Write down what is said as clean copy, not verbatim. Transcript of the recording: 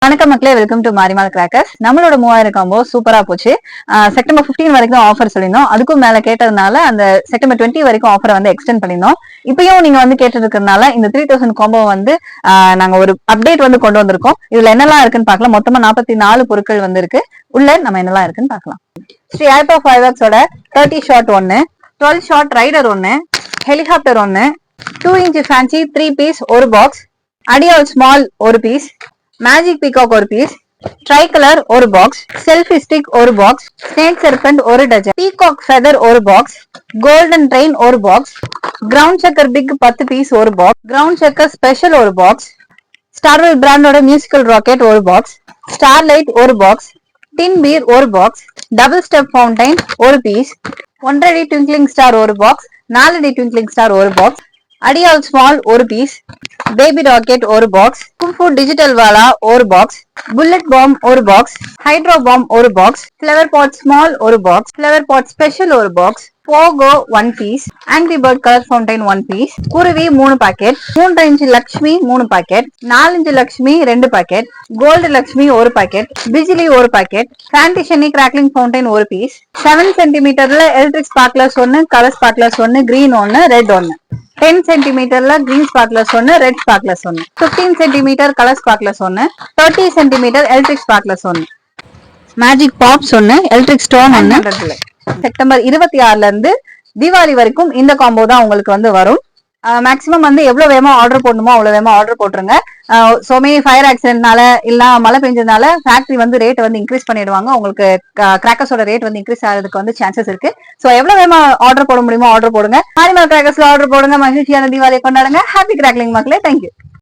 வணக்கம் மக்களே, welcome to மாரிமால் crackers. நம்மளோட 3000 காம்போ சூப்பரா போச்சு. செப்டம்பர் 15 வரைக்கும் ஆஃபர் சொல்லியிருந்தோம். அதுக்கும் மேல கேட்டதுனால அந்த செப்டம்பர் 20 வரைக்கும் ஆஃபரை வந்து எக்ஸ்டெண்ட் பண்ணியிருந்தோம். இப்பயும் நீங்க வந்து கேட்டு இருக்கிறதுனால இந்த 3000 காம்போ வந்து நாங்க ஒரு அப்டேட் வந்து கொண்டு வந்திருக்கோம். இதுல என்னெல்லாம் இருக்குன்னு பார்க்கலாம். மொத்தமா 44 பொருட்கள் வந்து இருக்கு. உள்ள நம்ம என்னெல்லாம் இருக்குன்னு பார்க்கலாம். ஸ்ரீ ஆல்பா ஃபைவர்ஸோட 30 shot 1, 12 shot rider 1, helicopter 1, 2 inch fancy 3 piece ஒரு பாக்ஸ், அடியால் ஸ்மால் ஒரு பீஸ், மேஜிக் பீகாக் ஒரு பீஸ், ட்ரை கலர் ஒரு பாக்ஸ், செல்ஃபி ஸ்டிக் ஒரு பாக்ஸ், ஸ்னேக் சர்பெண்ட் ஒரு டஜன், பீகாக் ஃபெதர் ஒரு பாக்ஸ், கோல்டன் ட்ரெயின் ஒரு box, ground chakkar big 10 piece ஒரு பாக்ஸ், கிரவுண்ட் செக்கர் ஸ்பெஷல் ஒரு பாக்ஸ், ஸ்டார்வெல் பிராண்டோட மியூசிக்கல் ராக்கெட் ஒரு பாக்ஸ், ஸ்டார்லைட் ஒரு பாக்ஸ், டின் பீர் ஒரு பாக்ஸ், டபுள் ஸ்டெப் ஃபவுண்டைன் ஒரு பீஸ், 1.5 ட்விங்க்லிங் ஸ்டார் ஒரு பாக்ஸ், 4 ட்விங்க்லிங் ஸ்டார் ஒரு பாக்ஸ், அடியால் ஸ்மால் ஒரு பீஸ், பேபி ராக்கெட் ஒரு பாக்ஸ், கும்ஃபு டிஜிட்டல் வாலா ஒரு பாக்ஸ், புல்லட் பாம் ஒரு பாக்ஸ், ஹைட்ரோ பாம் ஒரு பாக்ஸ், ஃபிளவர் பாட் ஸ்மால் ஒரு பாக்ஸ், ஃபிளவர் பாட் ஸ்பெஷல் ஒரு box, Pogo 1 piece, angry bird colour fountain 1 piece, குருவி 3 packet, 3 inch Lakshmi 3 packet, 4 inch Lakshmi 2 packet, gold Lakshmi 1 packet, bijli 1 packet, ஃபேண்டிஷனி crackling fountain 1 piece, 7 சென்டிமீட்டர்ல electric sparklers 1, colour sparklers 1, green 1, red 1, 10 சென்டிமீட்டர்ல green sparklers 1, red sparklers 1, 15 centimetre colour sparklers 1, 30 centimetre electric sparklers 1, magic pops 1, electric stone 1. September 26ல இருந்து தீபாவளி வரைக்கும் இந்த combo தான் உங்களுக்கு வந்து வரும். மேக்சிமம் வந்து எவ்வளவு வேகமா ஆர்டர் போடணுமோ அவ்வளவு வேகமா ஆர்டர் போட்டுருங்க. சோமே ஃபயர் ஆக்சிடென்ட்னால இல்ல மழை பெஞ்சதுனால ஃபேக்டரி வந்து ரேட் வந்து இன்க்ரீஸ் பண்ணிடுவாங்க. உங்களுக்கு கிராக்கர்ஸோட ரேட் வந்து இன்க்ரீஸ் ஆகிறதுக்கு வந்து சான்சஸ் இருக்கு. சோ எவ்வளவு வேகமா ஆர்டர் போட முடியுமோ ஆர்டர் போடுங்க. மாரிமால் கிராக்கர்ஸ்ல ஆர்டர் போடுங்க. மகிழ்ச்சியான தீபாவளியை கொண்டாடுங்க. ஹாப்பி கிராக்லிங் மக்களே. தேங்க்யூ.